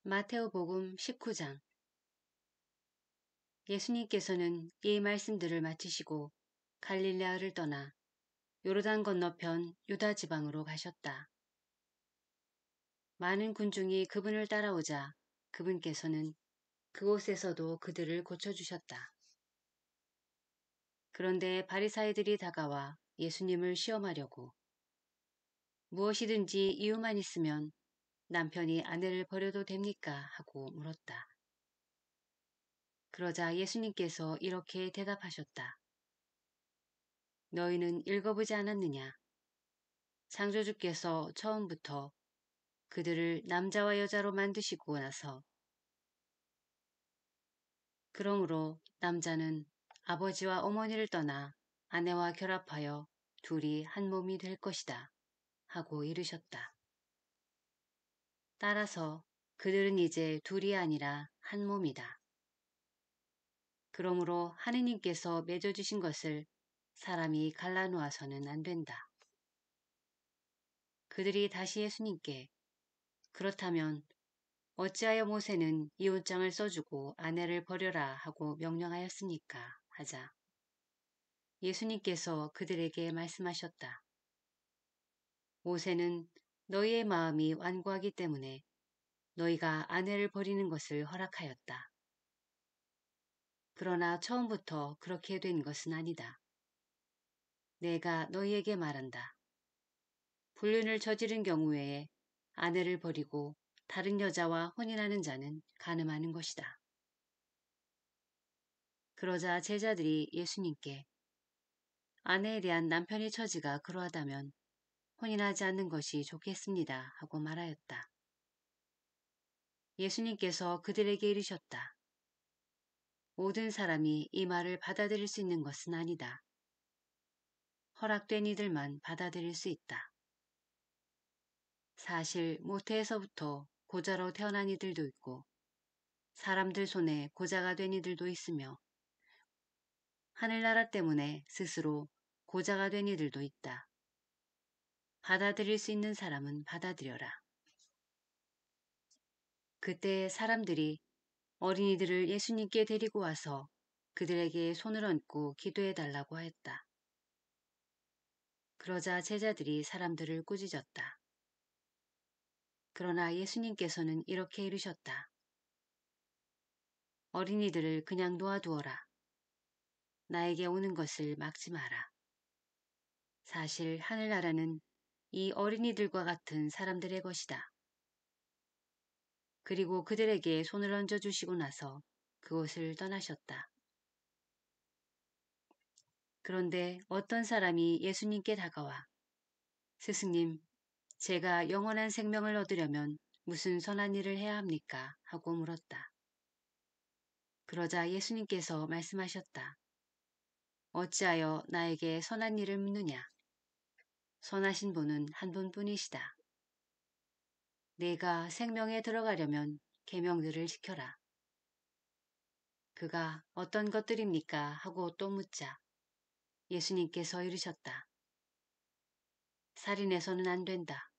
마테오복음 19장. 예수님께서는 이 말씀들을 마치시고 갈릴레아를 떠나 요르단 건너편 유다 지방으로 가셨다. 많은 군중이 그분을 따라오자 그분께서는 그곳에서도 그들을 고쳐주셨다. 그런데 바리사이들이 다가와 예수님을 시험하려고 무엇이든지 이유만 있으면 남편이 아내를 버려도 됩니까? 하고 물었다. 그러자 예수님께서 이렇게 대답하셨다. 너희는 읽어보지 않았느냐? 창조주께서 처음부터 그들을 남자와 여자로 만드시고 나서 그러므로 남자는 아버지와 어머니를 떠나 아내와 결합하여 둘이 한 몸이 될 것이다 하고 이르셨다. 따라서 그들은 이제 둘이 아니라 한 몸이다. 그러므로 하느님께서 맺어주신 것을 사람이 갈라놓아서는 안 된다. 그들이 다시 예수님께 그렇다면 어찌하여 모세는 이혼장을 써주고 아내를 버려라 하고 명령하였습니까? 하자 예수님께서 그들에게 말씀하셨다. 모세는 너희의 마음이 완고하기 때문에 너희가 아내를 버리는 것을 허락하였다. 그러나 처음부터 그렇게 된 것은 아니다. 내가 너희에게 말한다. 불륜을 저지른 경우에 아내를 버리고 다른 여자와 혼인하는 자는 간음하는 것이다. 그러자 제자들이 예수님께 아내에 대한 남편의 처지가 그러하다면 혼인하지 않는 것이 좋겠습니다 하고 말하였다. 예수님께서 그들에게 이르셨다. 모든 사람이 이 말을 받아들일 수 있는 것은 아니다. 허락된 이들만 받아들일 수 있다. 사실 모태에서부터 고자로 태어난 이들도 있고 사람들 손에 고자가 된 이들도 있으며 하늘나라 때문에 스스로 고자가 된 이들도 있다. 받아들일 수 있는 사람은 받아들여라. 그때 사람들이 어린이들을 예수님께 데리고 와서 그들에게 손을 얹고 기도해 달라고 하였다. 그러자 제자들이 사람들을 꾸짖었다. 그러나 예수님께서는 이렇게 이르셨다. 어린이들을 그냥 놓아두어라. 나에게 오는 것을 막지 마라. 사실 하늘나라는 이 어린이들과 같은 사람들의 것이다. 그리고 그들에게 손을 얹어주시고 나서 그곳을 떠나셨다. 그런데 어떤 사람이 예수님께 다가와 스승님, 제가 영원한 생명을 얻으려면 무슨 선한 일을 해야 합니까? 하고 물었다. 그러자 예수님께서 말씀하셨다. 어찌하여 나에게 선한 일을 묻느냐? 선하신 분은 한 분뿐이시다. 내가 생명에 들어가려면 계명들을 지켜라. 그가 어떤 것들입니까? 하고 또 묻자 예수님께서 이르셨다. 살인해서는 안 된다.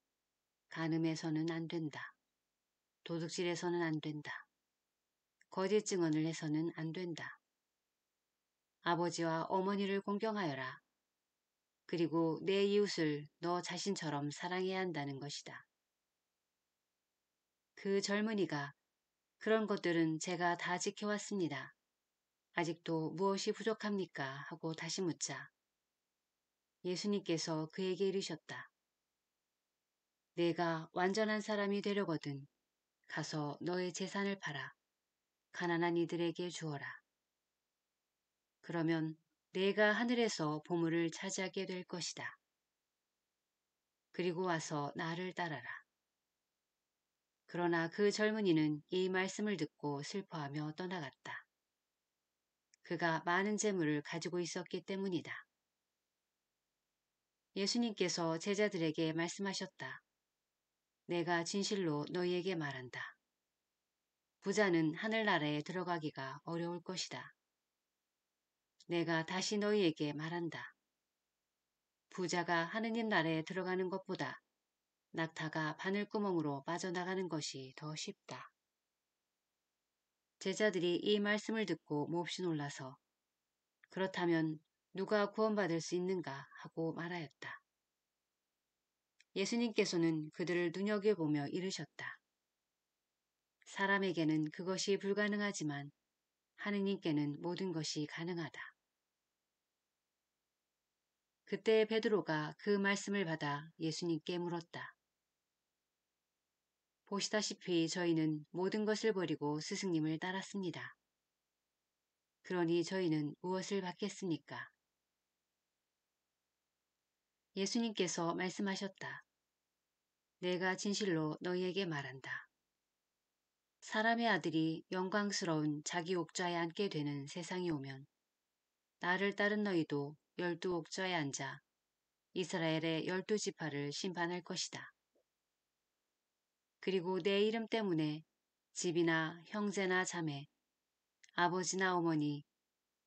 간음해서는 안 된다. 도둑질해서는 안 된다. 거짓 증언을 해서는 안 된다. 아버지와 어머니를 공경하여라. 그리고 내 이웃을 너 자신처럼 사랑해야 한다는 것이다. 그 젊은이가 그런 것들은 제가 다 지켜왔습니다. 아직도 무엇이 부족합니까? 하고 다시 묻자 예수님께서 그에게 이르셨다. 내가 완전한 사람이 되려거든 가서 너의 재산을 팔아 가난한 이들에게 주어라. 그러면 내가 하늘에서 보물을 차지하게 될 것이다. 그리고 와서 나를 따라라. 그러나 그 젊은이는 이 말씀을 듣고 슬퍼하며 떠나갔다. 그가 많은 재물을 가지고 있었기 때문이다. 예수님께서 제자들에게 말씀하셨다. 내가 진실로 너희에게 말한다. 부자는 하늘나라에 들어가기가 어려울 것이다. 내가 다시 너희에게 말한다. 부자가 하느님 나라에 들어가는 것보다 낙타가 바늘구멍으로 빠져나가는 것이 더 쉽다. 제자들이 이 말씀을 듣고 몹시 놀라서 그렇다면 누가 구원받을 수 있는가 하고 말하였다. 예수님께서는 그들을 눈여겨보며 이르셨다. 사람에게는 그것이 불가능하지만 하느님께는 모든 것이 가능하다. 그때 베드로가 그 말씀을 받아 예수님께 물었다. 보시다시피 저희는 모든 것을 버리고 스승님을 따랐습니다. 그러니 저희는 무엇을 받겠습니까? 예수님께서 말씀하셨다. 내가 진실로 너희에게 말한다. 사람의 아들이 영광스러운 자기 옥좌에 앉게 되는 세상이 오면 나를 따른 너희도 12옥좌에 앉아 이스라엘의 12지파를 심판할 것이다. 그리고 내 이름 때문에 집이나 형제나 자매, 아버지나 어머니,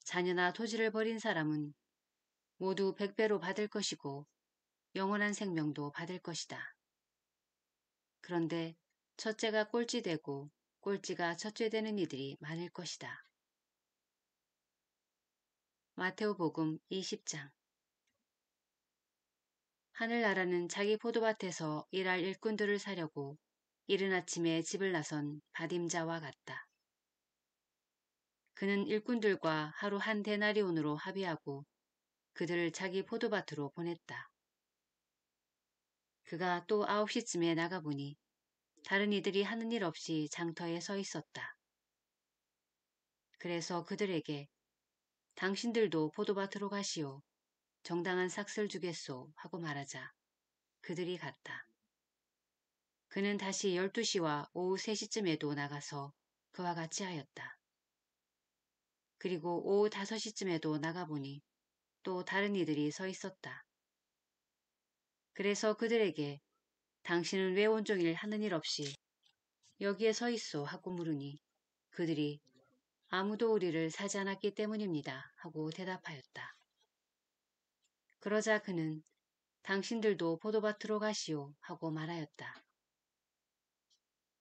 자녀나 토지를 버린 사람은 모두 100배로 받을 것이고 영원한 생명도 받을 것이다. 그런데 첫째가 꼴찌되고 꼴찌가 첫째 되는 이들이 많을 것이다. 마테오복음 20장. 하늘나라는 자기 포도밭에서 일할 일꾼들을 사려고 이른 아침에 집을 나선 받임자와 같다. 그는 일꾼들과 하루 한 데나리온으로 합의하고 그들을 자기 포도밭으로 보냈다. 그가 또 9시쯤에 나가보니 다른 이들이 하는 일 없이 장터에 서 있었다. 그래서 그들에게 당신들도 포도밭으로 가시오. 정당한 삭슬 주겠소 하고 말하자 그들이 갔다. 그는 다시 12시와 오후 3시쯤에도 나가서 그와 같이 하였다. 그리고 오후 5시쯤에도 나가보니 또 다른 이들이 서 있었다. 그래서 그들에게 당신은 왜 온종일 하는 일 없이 여기에 서 있소 하고 물으니 그들이 아무도 우리를 사지 않았기 때문입니다 하고 대답하였다. 그러자 그는 당신들도 포도밭으로 가시오 하고 말하였다.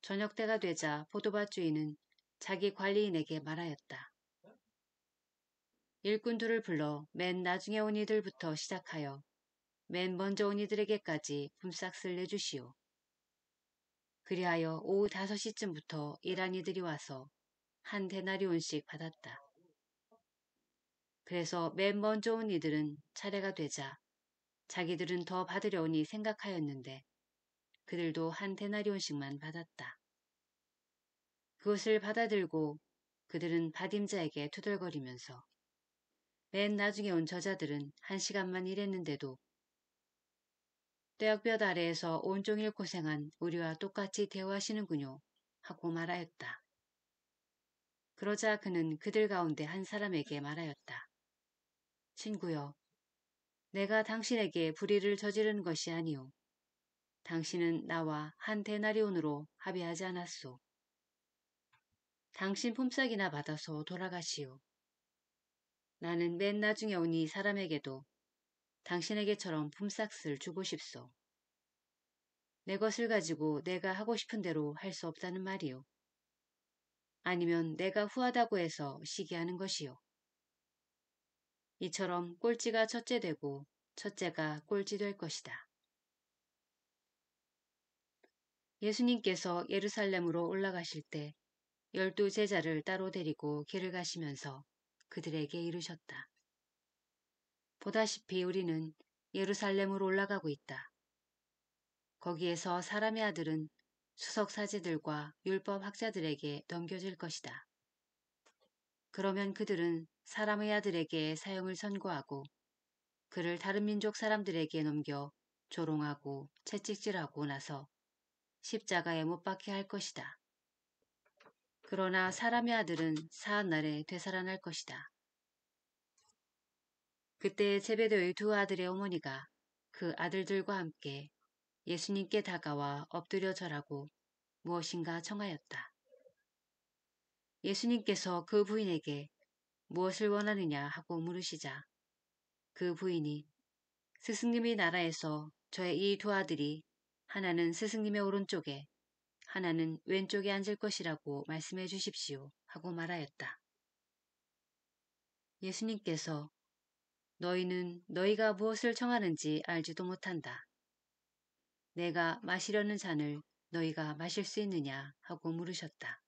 저녁 때가 되자 포도밭 주인은 자기 관리인에게 말하였다. 일꾼들을 불러 맨 나중에 온 이들부터 시작하여 맨 먼저 온 이들에게까지 품삯을 내주시오. 그리하여 오후 5시쯤부터 일한 이들이 와서 한 데나리온씩 받았다. 그래서 맨 먼저 온 이들은 차례가 되자 자기들은 더 받으려니 생각하였는데 그들도 한 데나리온씩만 받았다. 그것을 받아들고 그들은 받임자에게 투덜거리면서 맨 나중에 온 저자들은 1시간만 일했는데도 뙤약볕 아래에서 온종일 고생한 우리와 똑같이 대우하시는군요 하고 말하였다. 그러자 그는 그들 가운데 한 사람에게 말하였다. 친구여, 내가 당신에게 불의를 저지른 것이 아니오. 당신은 나와 한 데나리온으로 합의하지 않았소. 당신 품삯이나 받아서 돌아가시오. 나는 맨 나중에 온 이 사람에게도 당신에게처럼 품삯을 주고 싶소. 내 것을 가지고 내가 하고 싶은 대로 할 수 없다는 말이오. 아니면 내가 후하다고 해서 시기하는 것이오. 이처럼 꼴찌가 첫째 되고 첫째가 꼴찌 될 것이다. 예수님께서 예루살렘으로 올라가실 때 12제자를 따로 데리고 길을 가시면서 그들에게 이르셨다. 보다시피 우리는 예루살렘으로 올라가고 있다. 거기에서 사람의 아들은 수석사제들과 율법 학자들에게 넘겨질 것이다. 그러면 그들은 사람의 아들에게 사형을 선고하고 그를 다른 민족 사람들에게 넘겨 조롱하고 채찍질하고 나서 십자가에 못 박게 할 것이다. 그러나 사람의 아들은 사한날에 되살아날 것이다. 그때 제베데의 두 아들의 어머니가 그 아들들과 함께 예수님께 다가와 엎드려 절하고 무엇인가 청하였다. 예수님께서 그 부인에게 무엇을 원하느냐 하고 물으시자 그 부인이 스승님의 나라에서 저의 이 두 아들이 하나는 스승님의 오른쪽에 하나는 왼쪽에 앉을 것이라고 말씀해 주십시오 하고 말하였다. 예수님께서 너희는 너희가 무엇을 청하는지 알지도 못한다. 내가 마시려는 잔을 너희가 마실 수 있느냐 하고 물으셨다.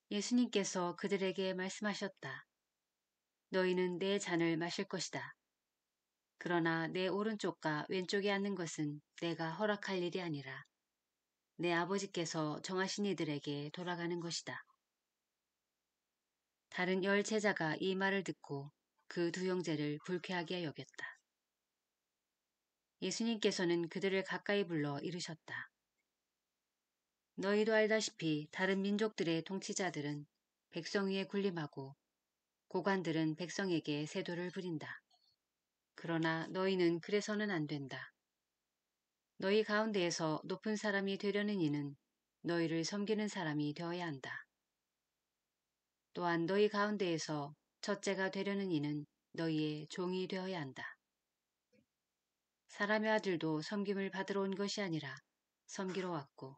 예수님께서 그들에게 말씀하셨다. 너희는 내 잔을 마실 것이다. 그러나 내 오른쪽과 왼쪽에 앉는 것은 내가 허락할 일이 아니라 내 아버지께서 정하신 이들에게 돌아가는 것이다. 다른 10 제자가 이 말을 듣고 그 두 형제를 불쾌하게 여겼다. 예수님께서는 그들을 가까이 불러 이르셨다. 너희도 알다시피 다른 민족들의 통치자들은 백성 위에 군림하고 고관들은 백성에게 세도를 부린다. 그러나 너희는 그래서는 안 된다. 너희 가운데에서 높은 사람이 되려는 이는 너희를 섬기는 사람이 되어야 한다. 또한 너희 가운데에서 첫째가 되려는 이는 너희의 종이 되어야 한다. 사람의 아들도 섬김을 받으러 온 것이 아니라 섬기러 왔고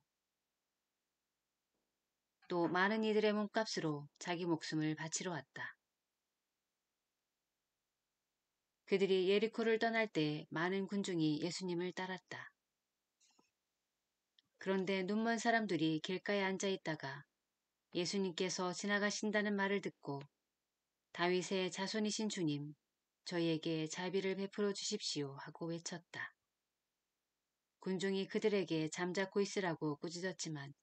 또 많은 이들의 몸값으로 자기 목숨을 바치러 왔다. 그들이 예리코를 떠날 때 많은 군중이 예수님을 따랐다. 그런데 눈먼 사람들이 길가에 앉아 있다가 예수님께서 지나가신다는 말을 듣고 다윗의 자손이신 주님, 저희에게 자비를 베풀어 주십시오 하고 외쳤다. 군중이 그들에게 잠자코 있으라고 꾸짖었지만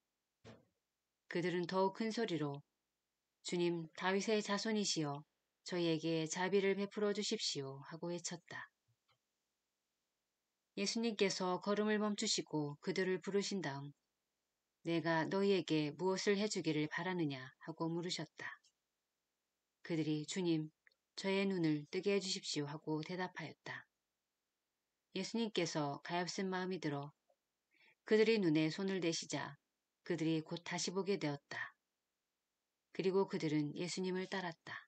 그들은 더욱 큰 소리로 주님, 다윗의 자손이시여 저희에게 자비를 베풀어 주십시오 하고 외쳤다. 예수님께서 걸음을 멈추시고 그들을 부르신 다음 내가 너희에게 무엇을 해주기를 바라느냐 하고 물으셨다. 그들이 주님, 저의 눈을 뜨게 해주십시오 하고 대답하였다. 예수님께서 가엾은 마음이 들어 그들의 눈에 손을 대시자 그들이 곧 다시 보게 되었다. 그리고 그들은 예수님을 따랐다.